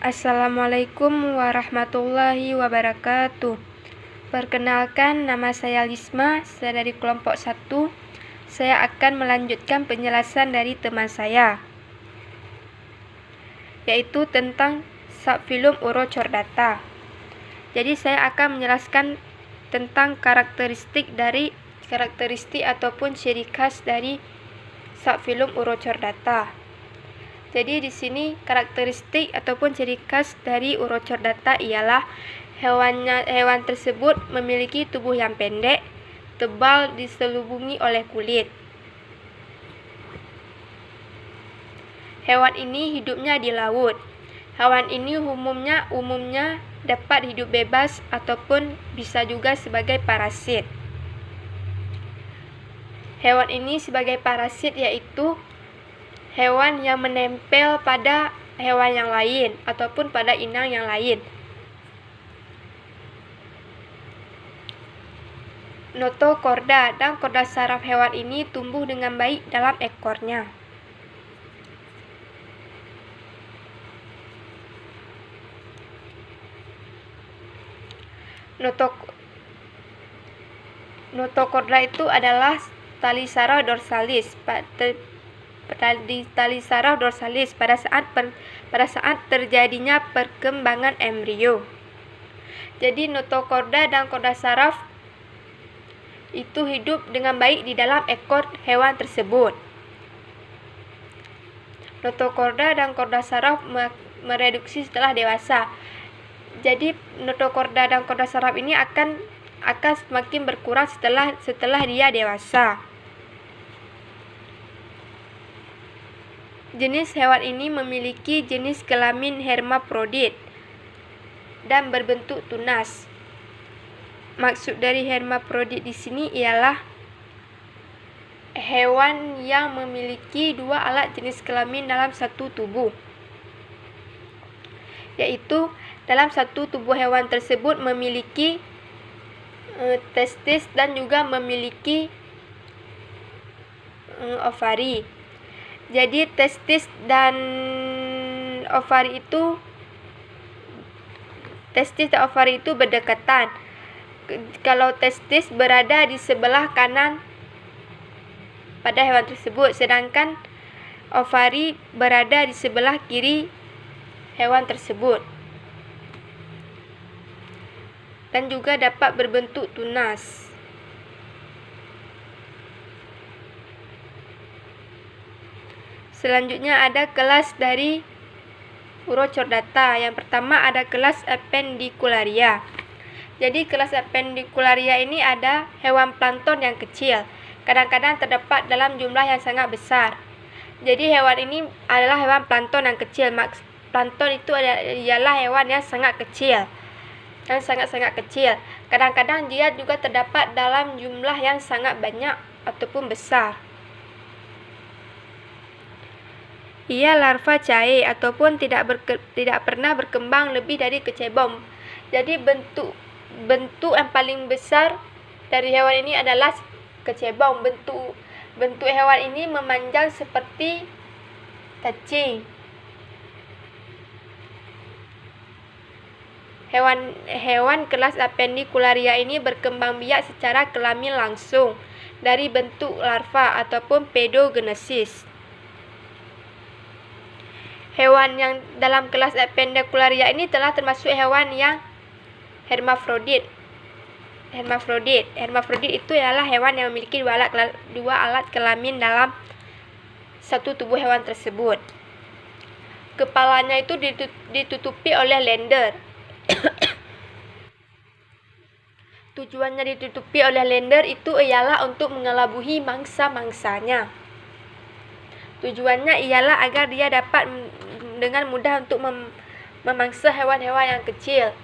Assalamualaikum warahmatullahi wabarakatuh. Perkenalkan, nama saya Lisma, saya dari kelompok 1. Saya akan melanjutkan penjelasan dari teman saya, yaitu tentang subfilum Urochordata. Jadi saya akan menjelaskan tentang karakteristik ataupun ciri khas dari subfilum Urochordata. Jadi di sini karakteristik ataupun ciri khas dari Urochordata ialah hewan tersebut memiliki tubuh yang pendek, tebal, diselubungi oleh kulit. Hewan ini hidupnya di laut. Hewan ini umumnya dapat hidup bebas ataupun bisa juga sebagai parasit. Hewan ini sebagai parasit yaitu hewan yang menempel pada hewan yang lain ataupun pada inang yang lain. Notochorda dan korda saraf hewan ini tumbuh dengan baik dalam ekornya. Notochorda itu adalah tali saraf dorsalis. Tali saraf dorsalis pada saat terjadinya perkembangan embrio. Jadi notochorda dan korda saraf itu hidup dengan baik di dalam ekor hewan tersebut. Notochorda dan korda saraf mereduksi setelah dewasa. Jadi notochorda dan korda saraf ini akan semakin berkurang setelah dia dewasa. Jenis hewan ini memiliki jenis kelamin hermaprodit dan berbentuk tunas. Maksud dari hermaprodit di sini ialah hewan yang memiliki dua alat jenis kelamin dalam satu tubuh. Yaitu dalam satu tubuh hewan tersebut memiliki testis dan juga memiliki ovari. Jadi testis dan ovari itu berdekatan. Kalau testis berada di sebelah kanan pada hewan tersebut, sedangkan ovari berada di sebelah kiri hewan tersebut. Dan juga dapat berbentuk tunas. Selanjutnya ada kelas dari Urochordata. Yang pertama ada kelas Appendicularia. Jadi kelas Appendicularia ini ada hewan plankton yang kecil. Kadang-kadang terdapat dalam jumlah yang sangat besar. Jadi hewan ini adalah hewan plankton yang kecil. Plankton itu ialah hewan yang sangat kecil. Dan sangat-sangat kecil. Kadang-kadang dia juga terdapat dalam jumlah yang sangat banyak ataupun besar. Ia larva cair ataupun tidak pernah berkembang lebih dari kecebong. Jadi bentuk yang paling besar dari hewan ini adalah kecebong. Bentuk hewan ini memanjang seperti cacing. Hewan kelas Appendicularia ini berkembang biak secara kelamin langsung dari bentuk larva ataupun pedogenesis. Hewan yang dalam kelas Appendicularia ini telah termasuk hewan yang hermafrodit. Hermafrodit itu adalah hewan yang memiliki dua alat kelamin dalam satu tubuh hewan tersebut. Kepalanya itu ditutupi oleh lender. Tujuannya ditutupi oleh lender itu ialah untuk mengelabuhi mangsa-mangsanya. Tujuannya ialah agar dia dapat dengan mudah untuk memangsa hewan-hewan yang kecil.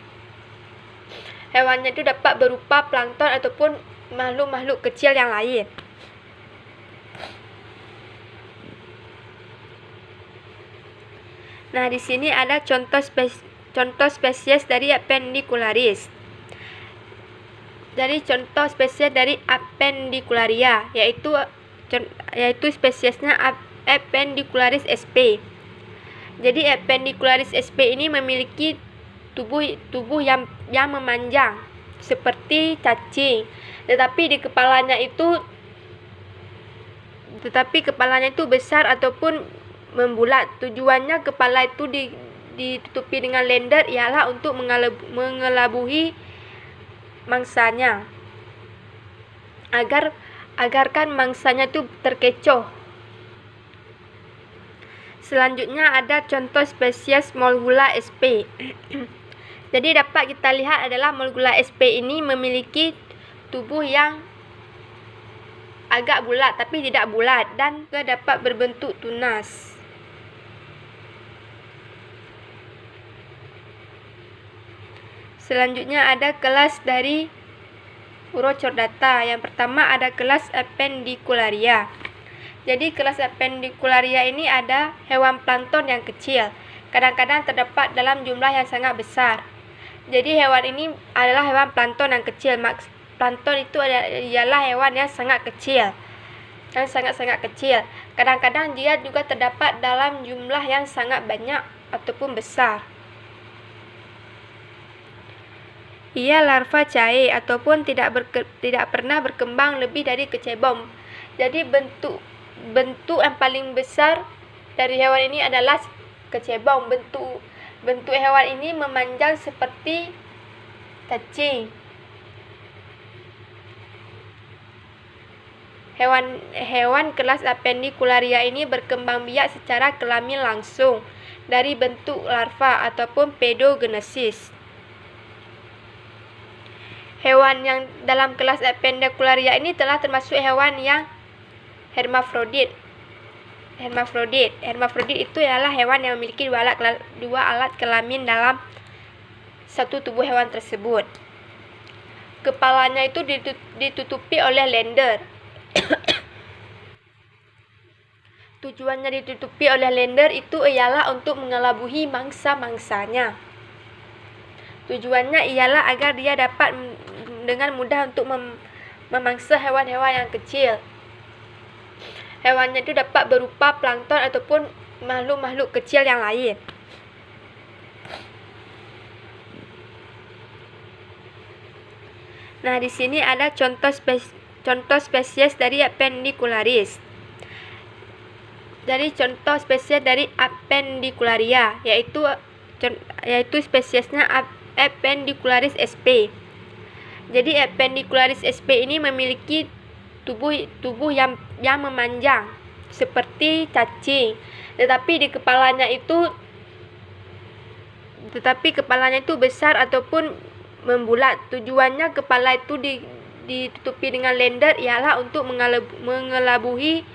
Hewannya itu dapat berupa plankton ataupun makhluk-makhluk kecil yang lain. Nah, di sini ada contoh spesies dari Appendicularis. Jadi contoh spesies dari Appendicularia yaitu spesiesnya Appendicularis sp. Jadi appendicularis SP ini memiliki tubuh yang memanjang seperti cacing, tetapi kepalanya itu besar ataupun membulat. Tujuannya kepala itu ditutupi dengan lender ialah untuk mengelabui mangsanya, agarkan mangsanya itu terkecoh. Selanjutnya ada contoh spesies Molgula sp. Jadi dapat kita lihat adalah Molgula sp ini memiliki tubuh yang agak bulat tapi tidak bulat dan juga dapat berbentuk tunas. Selanjutnya ada kelas dari Urochordata. Yang pertama ada kelas Appendicularia. Jadi kelas Appendicularia ini ada hewan plankton yang kecil, kadang-kadang terdapat dalam jumlah yang sangat besar. Jadi hewan ini adalah hewan plankton yang kecil. Plankton itu ialah hewan yang sangat kecil, sangat kecil. Kadang-kadang dia juga terdapat dalam jumlah yang sangat banyak ataupun besar. Ia larva cair ataupun tidak pernah berkembang lebih dari kecebong. Jadi bentuk yang paling besar dari hewan ini adalah kecebong. Bentuk hewan ini memanjang seperti cacing. Hewan kelas Appendicularia ini berkembang biak secara kelamin langsung dari bentuk larva ataupun pedogenesis. Hewan yang dalam kelas Appendicularia ini telah termasuk hewan yang hermafrodit. Hermafrodit itu adalah hewan yang memiliki dua alat kelamin dalam satu tubuh hewan tersebut. Kepalanya itu ditutupi oleh lender. Tujuannya ditutupi oleh lender itu ialah untuk mengelabui mangsa-mangsanya. Tujuannya ialah agar dia dapat dengan mudah untuk memangsa hewan-hewan yang kecil. Hewannya itu dapat berupa plankton ataupun makhluk-makhluk kecil yang lain. Nah, di sini ada contoh spesies dari Appendicularis. Dari contoh spesies dari Appendicularia yaitu spesiesnya Appendicularis sp. Jadi Appendicularis sp ini memiliki tubuh yang memanjang seperti cacing, tetapi kepalanya itu besar ataupun membulat. Tujuannya kepala itu ditutupi dengan lender ialah untuk mengelabui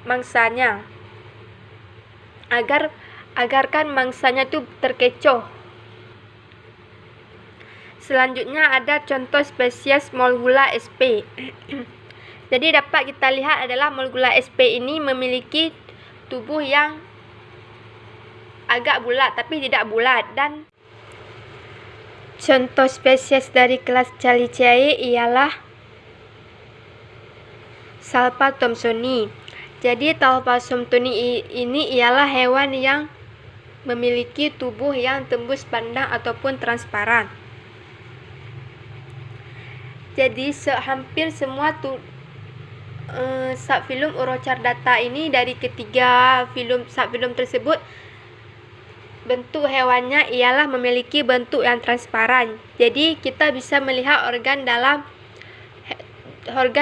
mangsanya, agarkan mangsanya itu terkecoh. Selanjutnya ada contoh spesies Molgula sp. Jadi dapat kita lihat adalah Molgula sp ini memiliki tubuh yang agak bulat tapi tidak bulat dan contoh spesies dari kelas Chaliceae ialah Salpa thomsoni. Jadi Salpa thomsoni ini ialah hewan yang memiliki tubuh yang tembus pandang ataupun transparan. Jadi hampir semua subfilum Urochordata ini dari ketiga subfilum tersebut bentuk hewannya ialah memiliki bentuk yang transparan. Jadi kita bisa melihat organ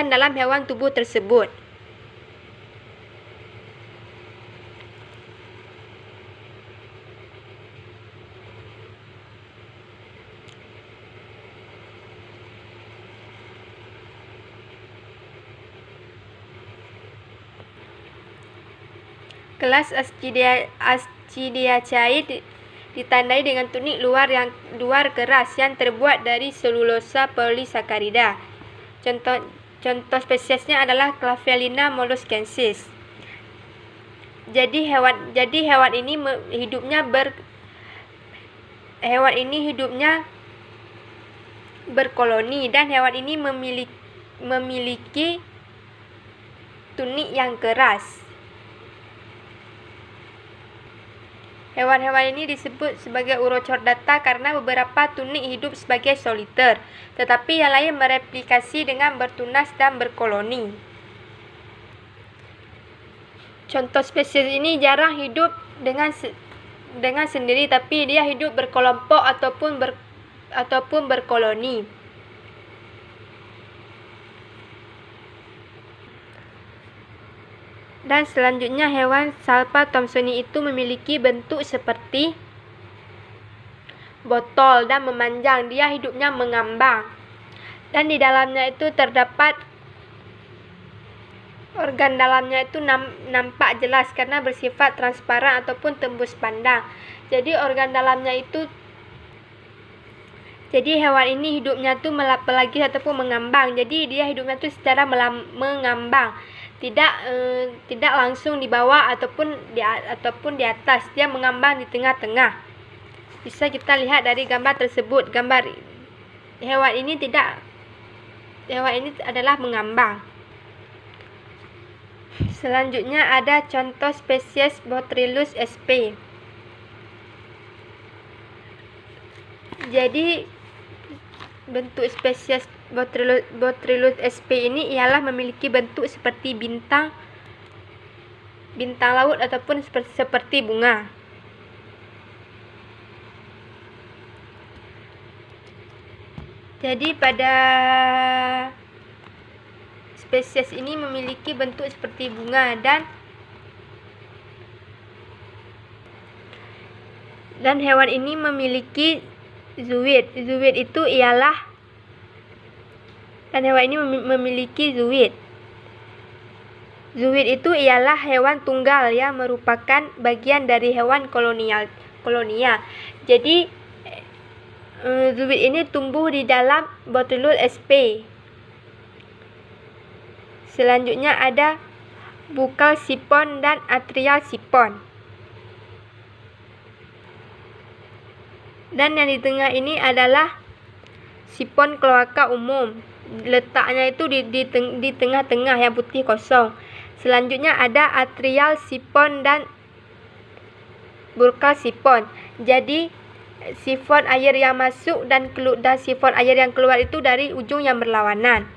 dalam hewan tubuh tersebut. Kelas Ascidiaceae ditandai dengan tunik luar keras yang terbuat dari selulosa polisakarida. Contoh spesiesnya adalah Clavellina molluscensis. Jadi hewan ini hidupnya berkoloni dan hewan ini memiliki tunik yang keras. Hewan-hewan ini disebut sebagai Urochordata karena beberapa tunik hidup sebagai soliter, tetapi yang lain mereplikasi dengan bertunas dan berkoloni. Contoh spesies ini jarang hidup dengan sendiri, tapi dia hidup berkelompok ataupun berkoloni. Dan selanjutnya hewan Salpa thomsoni itu memiliki bentuk seperti botol dan memanjang. Dia hidupnya mengambang. Dan di dalamnya itu terdapat organ dalamnya itu nampak jelas karena bersifat transparan ataupun tembus pandang. Jadi hewan ini hidupnya tuh melapis ataupun mengambang. Jadi dia hidupnya tuh secara mengambang. Tidak langsung di bawah ataupun di atas. Dia mengambang di tengah-tengah. Bisa kita lihat dari gambar tersebut. Gambar hewan ini adalah mengambang. Selanjutnya ada contoh spesies Botrytis sp. Jadi bentuk spesies Botrytis sp ini ialah memiliki bentuk seperti bintang laut ataupun seperti bunga. Jadi pada spesies ini memiliki bentuk seperti bunga dan hewan ini memiliki zooid. Zooid itu ialah Zooid itu ialah hewan tunggal yang merupakan bagian dari hewan kolonia. Jadi zooid ini tumbuh di dalam Botrytis sp. Selanjutnya ada buccal siphon dan atrial siphon. Dan yang di tengah ini adalah sifon kloaka umum. Letaknya itu di tengah-tengah yang putih kosong. Selanjutnya ada atrial siphon dan buccal siphon. Jadi sifon air yang masuk dan sifon air yang keluar itu dari ujung yang berlawanan.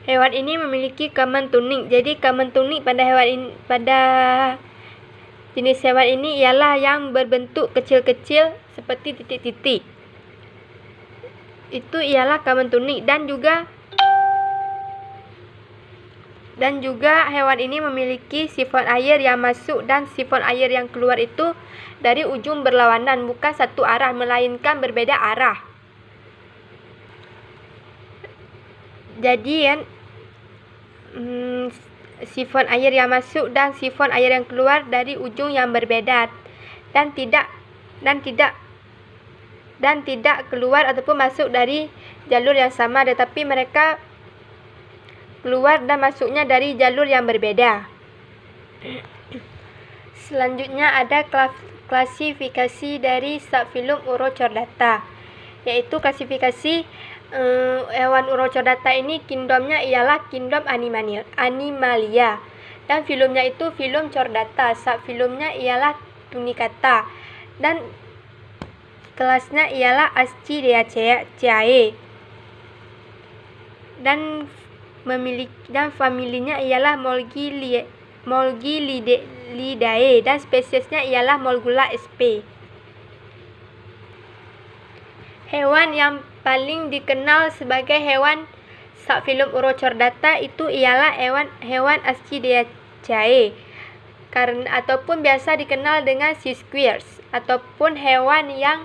Hewan ini memiliki common tunik. Jadi common tunik pada jenis hewan ini ialah yang berbentuk kecil-kecil seperti titik-titik. Itu ialah common tunik dan juga hewan ini memiliki sifon air yang masuk dan sifon air yang keluar itu dari ujung berlawanan, bukan satu arah melainkan berbeda arah. Jadi sifon air yang masuk dan sifon air yang keluar dari ujung yang berbeda dan tidak keluar ataupun masuk dari jalur yang sama, tetapi mereka keluar dan masuknya dari jalur yang berbeda. Selanjutnya ada klasifikasi dari subfilum Urochordata, yaitu klasifikasi hewan Urochordata ini kingdomnya ialah kingdom Animalia dan filumnya itu filum Chordata, subfilumnya ialah Tunicata dan kelasnya ialah Ascideaceae dan familinya ialah Molgilidae dan spesiesnya ialah Molgula sp. Hewan yang paling dikenal sebagai hewan subfilum Urochordata itu ialah hewan Ascideaceae ataupun biasa dikenal dengan sea squirts, ataupun hewan yang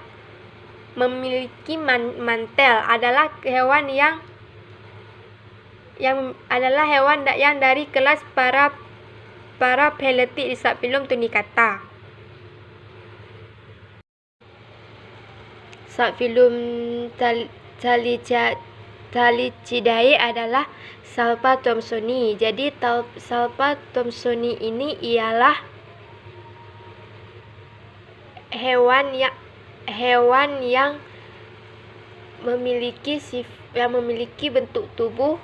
memiliki mantel adalah hewan yang dari kelas Parapeletic di subfilum Tunicata. Subfilum Thalicidae adalah Salpa thomsoni. Jadi Salpa thomsoni ini ialah hewan yang memiliki bentuk tubuh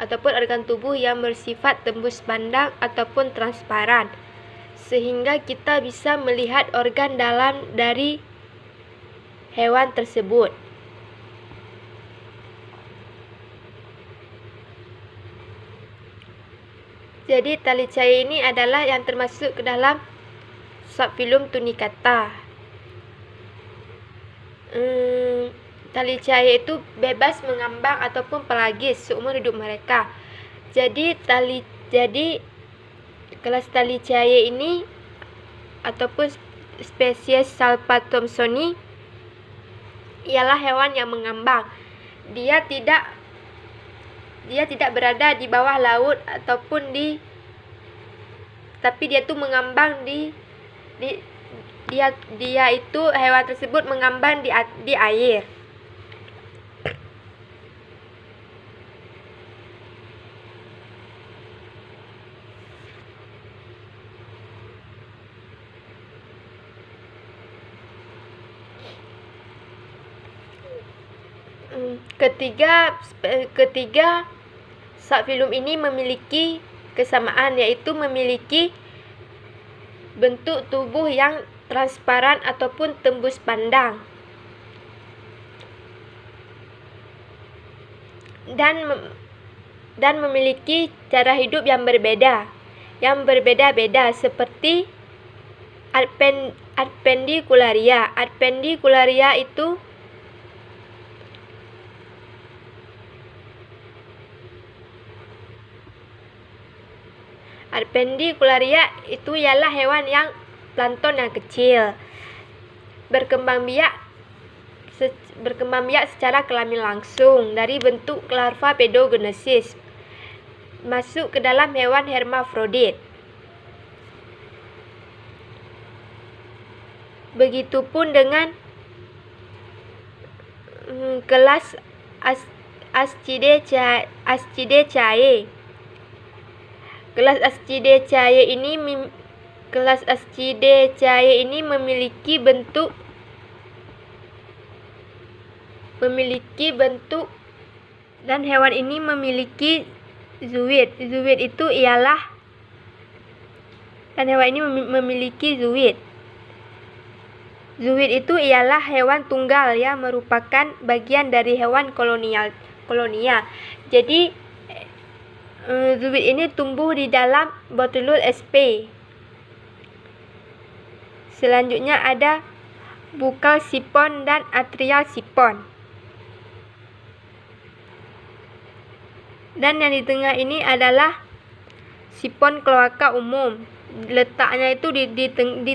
ataupun organ tubuh yang bersifat tembus pandang ataupun transparan, sehingga kita bisa melihat organ dalam dari hewan tersebut. Jadi tali cair ini adalah yang termasuk ke dalam subfilum Tunicata. Tali cair itu bebas mengambang ataupun pelagis seumur hidup mereka. Jadi kelas tali cair ini ataupun spesies Salpathomsoni ialah hewan yang mengambang. Dia tidak berada di bawah laut ataupun tapi dia tuh mengambang dia itu hewan tersebut mengambang di air. Ketiga subfilum ini memiliki kesamaan, yaitu memiliki bentuk tubuh yang transparan ataupun tembus pandang dan memiliki cara hidup yang berbeda-beda seperti Adpendicularia. Adpendicularia itu ialah hewan yang plankton yang kecil, berkembang biak secara kelamin langsung dari bentuk larva pedogenesis, masuk ke dalam hewan hermafrodit. Begitupun dengan kelas Ascidaceae. Kelas Ascidaceae ini memiliki bentuk dan hewan ini memiliki zooid. Zooid itu ialah hewan tunggal yang merupakan bagian dari hewan kolonia. Jadi zooid ini tumbuh di dalam botulus sp. Selanjutnya ada bukal sipon dan atrial sipon. Dan yang di tengah ini adalah sipon kloaka umum. Letaknya itu di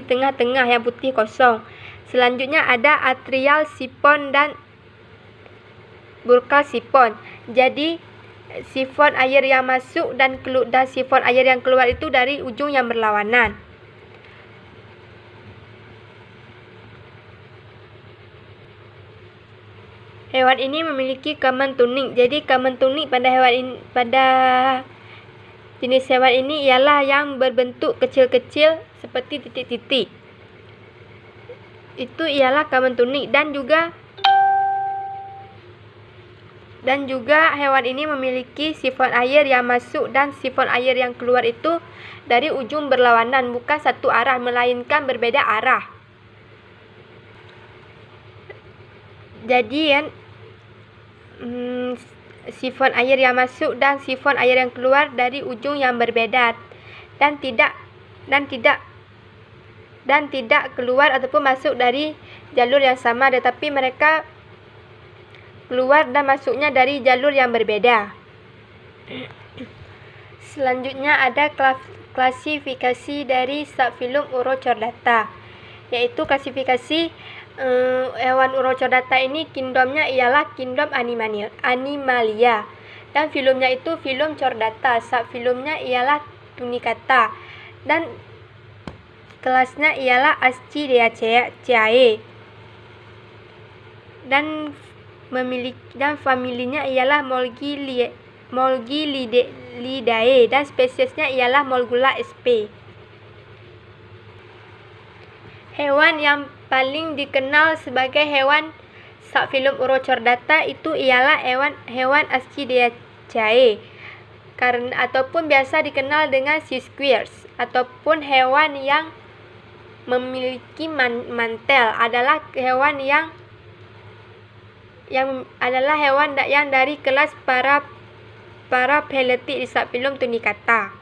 tengah-tengah yang putih kosong. Selanjutnya ada atrial sipon dan bukal sipon. Jadi sifon air yang masuk dan sifon air yang keluar itu dari ujung yang berlawanan. Hewan ini memiliki common tunik. Jadi common tunik pada jenis hewan ini ialah yang berbentuk kecil-kecil seperti titik-titik. Itu ialah common tunik, dan juga hewan ini memiliki sifon air yang masuk dan sifon air yang keluar itu dari ujung berlawanan, bukan satu arah melainkan berbeda arah. Jadi sifon air yang masuk dan sifon air yang keluar dari ujung yang berbeda dan tidak keluar ataupun masuk dari jalur yang sama, tetapi mereka keluar dan masuknya dari jalur yang berbeda. Selanjutnya ada klasifikasi dari subfilum Urochordata, yaitu klasifikasi hewan Urochordata ini kingdomnya ialah kingdom Animalia, dan filumnya itu filum Chordata, subfilumnya ialah Tunicata, dan kelasnya ialah Ascidaceae, dan familinya ialah Molgilidae, dan spesiesnya ialah Molgula sp. Hewan yang paling dikenal sebagai hewan subfilum Urochordata itu ialah hewan Ascidaceae. ataupun biasa dikenal dengan sea squares, ataupun hewan yang memiliki mantel, adalah hewan yang dari kelas Parapeletic di subfilum Tunicata.